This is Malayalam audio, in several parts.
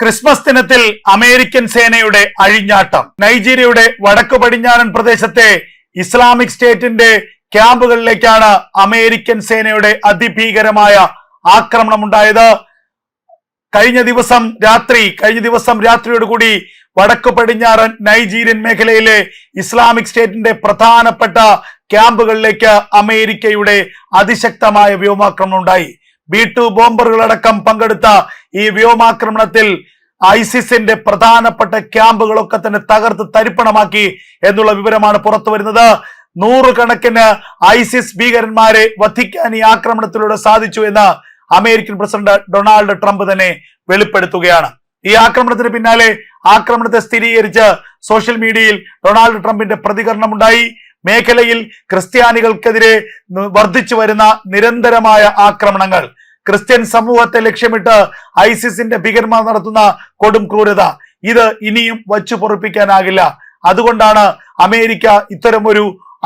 ക്രിസ്മസ് ദിനത്തിൽ അമേരിക്കൻ സേനയുടെ അഴിഞ്ഞാട്ടം. നൈജീരിയയുടെ വടക്കു പടിഞ്ഞാറൻ പ്രദേശത്തെ ഇസ്ലാമിക് സ്റ്റേറ്റിന്റെ ക്യാമ്പുകളിലേക്കാണ് അമേരിക്കൻ സേനയുടെ അതിഭീകരമായ ആക്രമണം ഉണ്ടായത്. കഴിഞ്ഞ ദിവസം രാത്രിയോടുകൂടി വടക്കു പടിഞ്ഞാറൻ നൈജീരിയൻ മേഖലയിലെ ഇസ്ലാമിക് സ്റ്റേറ്റിന്റെ പ്രധാനപ്പെട്ട ക്യാമ്പുകളിലേക്ക് അമേരിക്കയുടെ അതിശക്തമായ വ്യോമാക്രമണം ഉണ്ടായി. B-2 ബോംബറുകളടക്കം പങ്കെടുത്ത ഈ വ്യോമാക്രമണത്തിൽ ഐസിസിന്റെ പ്രധാനപ്പെട്ട ക്യാമ്പുകളൊക്കെ തന്നെ തകർത്ത് തരിപ്പണമാക്കി എന്നുള്ള വിവരമാണ് പുറത്തു വരുന്നത്. 100 കണക്കിന് ഐസിസ് ഭീകരന്മാരെ വധിക്കാൻ ഈ ആക്രമണത്തിലൂടെ സാധിച്ചു എന്ന് അമേരിക്കൻ പ്രസിഡന്റ് ഡൊണാൾഡ് ട്രംപ് തന്നെ വെളിപ്പെടുത്തുകയാണ്. ഈ ആക്രമണത്തിന് പിന്നാലെ ആക്രമണത്തെ സ്ഥിരീകരിച്ച് സോഷ്യൽ മീഡിയയിൽ ഡൊണാൾഡ് ട്രംപിന്റെ പ്രതികരണമുണ്ടായി. മേഖലയിൽ ക്രിസ്ത്യാനികൾക്കെതിരെ വർദ്ധിച്ചു വരുന്ന നിരന്തരമായ ആക്രമണങ്ങൾ, ക്രിസ്ത്യൻ സമൂഹത്തെ ലക്ഷ്യമിട്ട് ഐസിസിന്റെ ഭീകരന്മാർ നടത്തുന്ന കൊടും ക്രൂരത, ഇത് ഇനിയും വച്ചു പൊറുപ്പിക്കാനാകില്ല. അതുകൊണ്ടാണ് അമേരിക്ക ഇത്തരമൊരു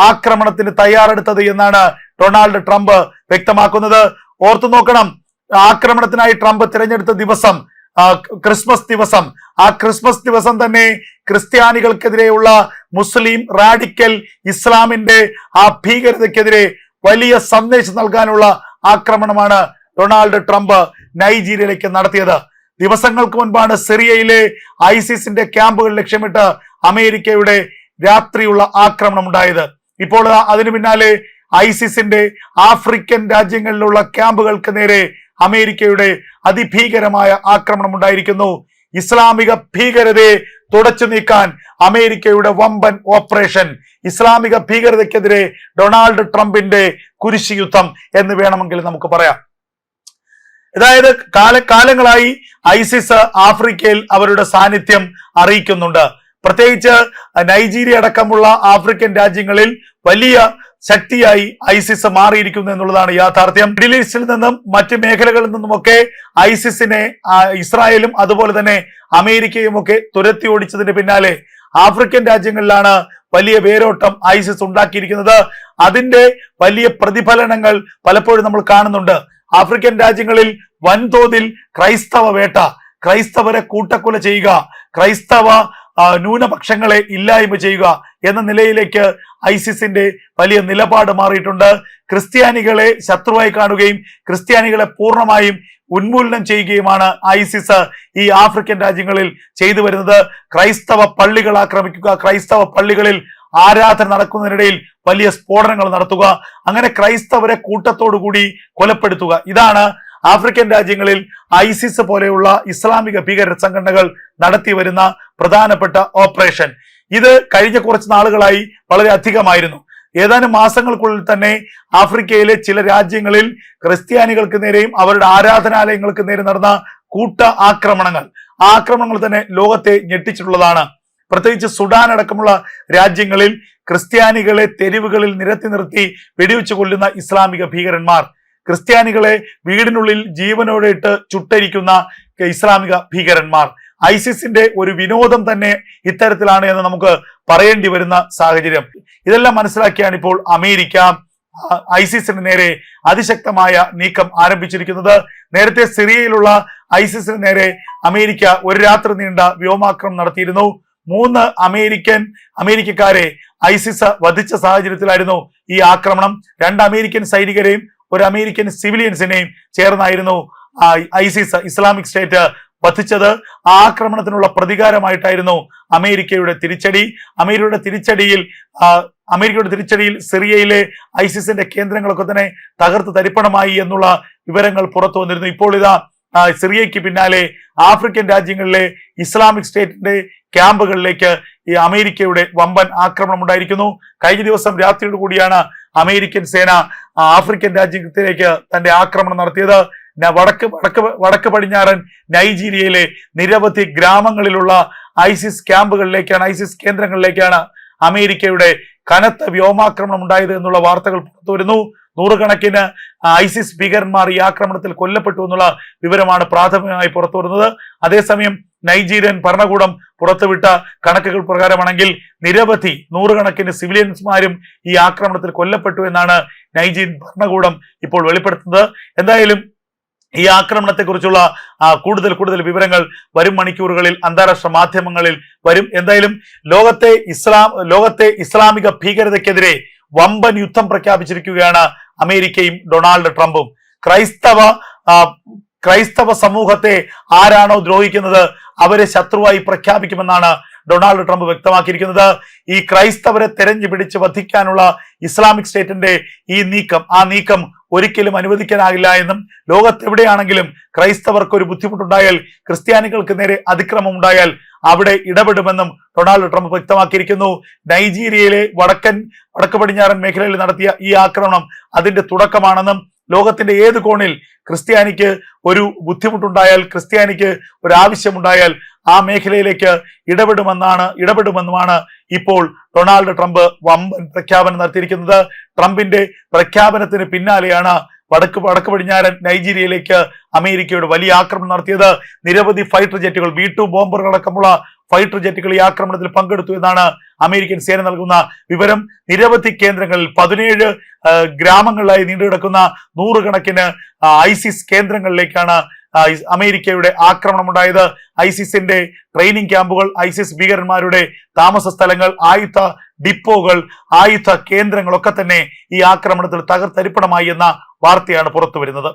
ആക്രമണത്തിന് തയ്യാറെടുത്തത് എന്നാണ് ഡൊണാൾഡ് ട്രംപ് വ്യക്തമാക്കുന്നത്. ഓർത്തു നോക്കണം, ആക്രമണത്തിനായി ട്രംപ് തിരഞ്ഞെടുത്ത ദിവസം ക്രിസ്മസ് ദിവസം. ആ ക്രിസ്മസ് ദിവസം തന്നെ ക്രിസ്ത്യാനികൾക്കെതിരെയുള്ള മുസ്ലിം റാഡിക്കൽ ഇസ്ലാമിന്റെ ആ ഭീകരതയ്ക്കെതിരെ വലിയ സന്ദേശം നൽകാനുള്ള ആക്രമണമാണ് ഡൊണാൾഡ് ട്രംപ് നൈജീരിയയിലേക്ക് നടത്തിയത്. ദിവസങ്ങൾക്ക് മുൻപാണ് സിറിയയിലെ ഐസിസിന്റെ ക്യാമ്പുകൾ ലക്ഷ്യമിട്ട് അമേരിക്കയുടെ രാത്രിയുള്ള ആക്രമണം ഉണ്ടായത്. ഇപ്പോൾ അതിനു പിന്നാലെ ഐസിസിന്റെ ആഫ്രിക്കൻ രാജ്യങ്ങളിലുള്ള ക്യാമ്പുകൾക്ക് നേരെ അമേരിക്കയുടെ അതിഭീകരമായ ആക്രമണം ഉണ്ടായിരിക്കുന്നു. ഇസ്ലാമിക ഭീകരതയെ തുടച്ചു നീക്കാൻ അമേരിക്കയുടെ വമ്പൻ ഓപ്പറേഷൻ. ഇസ്ലാമിക ഭീകരതയ്ക്കെതിരെ ഡൊണാൾഡ് ട്രംപിന്റെ കുരിശുയുദ്ധം എന്ന് വേണമെങ്കിൽ നമുക്ക് പറയാം. അതായത് കാലങ്ങളായി ഐസിസ് ആഫ്രിക്കയിൽ അവരുടെ സാന്നിധ്യം അറിയിക്കുന്നുണ്ട്. പ്രത്യേകിച്ച് നൈജീരിയ അടക്കമുള്ള ആഫ്രിക്കൻ രാജ്യങ്ങളിൽ വലിയ ശക്തിയായി ഐസിസ് മാറിയിരിക്കുന്നു എന്നുള്ളതാണ് യാഥാർത്ഥ്യം. മിഡിൽ ഈസ്റ്റിൽ നിന്നും മറ്റ് മേഖലകളിൽ നിന്നുമൊക്കെ ഐസിസിനെ ഇസ്രായേലും അതുപോലെ തന്നെ അമേരിക്കയും ഒക്കെ തുരത്തി ഓടിച്ചതിന് പിന്നാലെ ആഫ്രിക്കൻ രാജ്യങ്ങളിലാണ് വലിയ വേരോട്ടം ഐസിസ് ഉണ്ടാക്കിയിരിക്കുന്നത്. അതിന്റെ വലിയ പ്രതിഫലനങ്ങൾ പലപ്പോഴും നമ്മൾ കാണുന്നുണ്ട്. ആഫ്രിക്കൻ രാജ്യങ്ങളിൽ വൻതോതിൽ ക്രൈസ്തവ വേട്ട, ക്രൈസ്തവരെ കൂട്ടക്കൊല ചെയ്യുക, ക്രൈസ്തവ ന്യൂനപക്ഷങ്ങളെ ഇല്ലായ്മ ചെയ്യുക എന്ന നിലയിലേക്ക് ഐസിസിന്റെ വലിയ നിലപാട് മാറിയിട്ടുണ്ട്. ക്രിസ്ത്യാനികളെ ശത്രുവായി കാണുകയും ക്രിസ്ത്യാനികളെ പൂർണ്ണമായും ഉന്മൂലനം ചെയ്യുകയുമാണ് ഐസിസ് ഈ ആഫ്രിക്കൻ രാജ്യങ്ങളിൽ ചെയ്തു വരുന്നത്. ക്രൈസ്തവ പള്ളികൾ ആക്രമിക്കുക, ക്രൈസ്തവ പള്ളികളിൽ ആരാധന നടക്കുന്നതിനിടയിൽ വലിയ സ്ഫോടനങ്ങൾ നടത്തുക, അങ്ങനെ ക്രൈസ്തവരെ കൂട്ടത്തോടുകൂടി കൊലപ്പെടുത്തുക. ഇതാണ് ആഫ്രിക്കൻ രാജ്യങ്ങളിൽ ഐസിസ് പോലെയുള്ള ഇസ്ലാമിക ഭീകര സംഘടനകൾ നടത്തി വരുന്ന പ്രധാനപ്പെട്ട ഓപ്പറേഷൻ. ഇത് കഴിഞ്ഞ കുറച്ച് നാളുകളായി വളരെ അധികമായിരുന്നു. ഏതാനും മാസങ്ങൾക്കുള്ളിൽ തന്നെ ആഫ്രിക്കയിലെ ചില രാജ്യങ്ങളിൽ ക്രിസ്ത്യാനികൾക്ക് നേരെയും അവരുടെ ആരാധനാലയങ്ങൾക്ക് നേരെ നടന്ന കൂട്ട ആക്രമണങ്ങൾ തന്നെ ലോകത്തെ ഞെട്ടിച്ചിട്ടുള്ളതാണ്. പ്രത്യേകിച്ച് സുഡാൻ അടക്കമുള്ള രാജ്യങ്ങളിൽ ക്രിസ്ത്യാനികളെ തെരുവുകളിൽ നിരത്തി നിർത്തി വെടിവെച്ച് കൊല്ലുന്ന ഇസ്ലാമിക ഭീകരന്മാർ, ക്രിസ്ത്യാനികളെ വീടിനുള്ളിൽ ജീവനോടെ ഇട്ട് ചുട്ടരിക്കുന്ന ഇസ്ലാമിക ഭീകരന്മാർ. ഐസിസിന്റെ ഒരു വിനോദം തന്നെ ഇത്തരത്തിലാണ് എന്ന് നമുക്ക് പറയേണ്ടി വരുന്ന സാഹചര്യം. ഇതെല്ലാം മനസ്സിലാക്കിയാണ് ഇപ്പോൾ അമേരിക്ക ഐസിസിന് നേരെ അതിശക്തമായ നീക്കം ആരംഭിച്ചിരിക്കുന്നത്. നേരത്തെ സിറിയയിലുള്ള ഐസിസിന് നേരെ അമേരിക്ക ഒരു രാത്രി നീണ്ട വ്യോമാക്രമണം നടത്തിയിരുന്നു. 3 അമേരിക്കക്കാരെ ഐസിസ് വധിച്ച സാഹചര്യത്തിലായിരുന്നു ഈ ആക്രമണം. 2 അമേരിക്കൻ സൈനികരെയും 1 അമേരിക്കൻ സിവിലിയൻസിനെയും ചേർന്നായിരുന്നു ഐസിസ് ഇസ്ലാമിക് സ്റ്റേറ്റ് വധിച്ചത്. ആ ആക്രമണത്തിനുള്ള പ്രതികാരമായിട്ടായിരുന്നു അമേരിക്കയുടെ തിരിച്ചടി. അമേരിക്കയുടെ തിരിച്ചടിയിൽ സിറിയയിലെ ഐസിസിന്റെ കേന്ദ്രങ്ങളൊക്കെ തന്നെ തകർത്ത് തരിപ്പണമായി എന്നുള്ള വിവരങ്ങൾ പുറത്തു വന്നിരുന്നു. ഇപ്പോൾ ഇതാ സിറിയയ്ക്ക് പിന്നാലെ ആഫ്രിക്കൻ രാജ്യങ്ങളിലെ ഇസ്ലാമിക് സ്റ്റേറ്റിന്റെ ക്യാമ്പുകളിലേക്ക് ഈ അമേരിക്കയുടെ വമ്പൻ ആക്രമണം ഉണ്ടായിരിക്കുന്നു. കഴിഞ്ഞ ദിവസം രാത്രിയോട് കൂടിയാണ് അമേരിക്കൻ സേന ആഫ്രിക്കൻ രാജ്യത്തിലേക്ക് തന്റെ ആക്രമണം നടത്തിയത്. വടക്ക് പടിഞ്ഞാറൻ നൈജീരിയയിലെ നിരവധി ഗ്രാമങ്ങളിലുള്ള ഐസിസ് കേന്ദ്രങ്ങളിലേക്കാണ് അമേരിക്കയുടെ കനത്ത വ്യോമാക്രമണം ഉണ്ടായത് എന്നുള്ള വാർത്തകൾ പുറത്തു വരുന്നു. 100 കണക്കിന് ഐസിസ് ഭീകരന്മാർ ഈ ആക്രമണത്തിൽ കൊല്ലപ്പെട്ടു എന്നുള്ള വിവരമാണ് പ്രാഥമികമായി പുറത്തു വരുന്നത്. അതേസമയം നൈജീരിയൻ ഭരണകൂടം പുറത്തുവിട്ട കണക്കുകൾ പ്രകാരമാണെങ്കിൽ നിരവധി 100 കണക്കിന് സിവിലിയൻസ്മാരും ഈ ആക്രമണത്തിൽ കൊല്ലപ്പെട്ടു എന്നാണ് നൈജീരിയൻ ഭരണകൂടം ഇപ്പോൾ വെളിപ്പെടുത്തുന്നത്. എന്തായാലും ഈ ആക്രമണത്തെക്കുറിച്ചുള്ള കൂടുതൽ വിവരങ്ങൾ വരും മണിക്കൂറുകളിൽ അന്താരാഷ്ട്ര മാധ്യമങ്ങളിൽ വരും. എന്തായാലും ലോകത്തെ ഇസ്ലാമിക ഭീകരതയ്ക്കെതിരെ വമ്പൻ യുദ്ധം പ്രഖ്യാപിച്ചിരിക്കുകയാണ് അമേരിക്കയും ഡൊണാൾഡ് ട്രംപും. ക്രൈസ്തവ സമൂഹത്തെ ആരാണോ ദ്രോഹിക്കുന്നത് അവരെ ശത്രുവായി പ്രഖ്യാപിക്കുമെന്നാണ് ഡൊണാൾഡ് ട്രംപ് വ്യക്തമാക്കിയിരിക്കുന്നത്. ഈ ക്രൈസ്തവരെ തെരഞ്ഞു പിടിച്ച് വധിക്കാനുള്ള ഇസ്ലാമിക് സ്റ്റേറ്റിന്റെ ആ നീക്കം ഒരിക്കലും അനുവദിക്കാനാകില്ല എന്നും ലോകത്തെവിടെയാണെങ്കിലും ക്രൈസ്തവർക്ക് ഒരു ബുദ്ധിമുട്ടുണ്ടായാൽ, ക്രിസ്ത്യാനികൾക്ക് നേരെ അതിക്രമം ഉണ്ടായാൽ അവിടെ ഇടപെടുമെന്നും ഡൊണാൾഡ് ട്രംപ് വ്യക്തമാക്കിയിരിക്കുന്നു. നൈജീരിയയിലെ വടക്ക് പടിഞ്ഞാറൻ മേഖലയിൽ നടത്തിയ ഈ ആക്രമണം അതിന്റെ തുടക്കമാണെന്നും ലോകത്തിന്റെ ഏത് കോണിൽ ക്രിസ്ത്യാനിക്ക് ഒരു ബുദ്ധിമുട്ടുണ്ടായാൽ, ക്രിസ്ത്യാനിക്ക് ഒരു ആവശ്യമുണ്ടായാൽ ആ മേഖലയിലേക്ക് ഇടപെടുമെന്നുമാണ് ഇപ്പോൾ ഡൊണാൾഡ് ട്രംപ് വമ്പൻ പ്രഖ്യാപനം നടത്തിയിരിക്കുന്നത്. ട്രംപിന്റെ പ്രഖ്യാപനത്തിന് പിന്നാലെയാണ് വടക്ക് പടിഞ്ഞാറൻ നൈജീരിയയിലേക്ക് അമേരിക്കയുടെ വലിയ ആക്രമണം നടത്തിയത്. നിരവധി ഫൈറ്റർ ജെറ്റുകൾ, B-2 ബോംബറുകളടക്കമുള്ള ഫൈറ്റർ ജെറ്റുകൾ ഈ ആക്രമണത്തിൽ പങ്കെടുത്തു എന്നാണ് അമേരിക്കൻ സേന നൽകുന്ന വിവരം. നിരവധി കേന്ദ്രങ്ങളിൽ 17 ഗ്രാമങ്ങളിലായി നീണ്ടുകിടക്കുന്ന നൂറുകണക്കിന് ISIS കേന്ദ്രങ്ങളിലേക്കാണ് അമേരിക്കയുടെ ആക്രമണം ഉണ്ടായത്. ISISന്റെ ട്രെയിനിങ് ക്യാമ്പുകൾ, ISIS ഭീകരന്മാരുടെ താമസ സ്ഥലങ്ങൾ, ആയുധ ഡിപ്പോകൾ, ആയുധ കേന്ദ്രങ്ങളൊക്കെ തന്നെ ഈ ആക്രമണത്തിൽ തകർത്തരിപ്പണമായി എന്ന വാർത്തയാണ് പുറത്തു വരുന്നത്.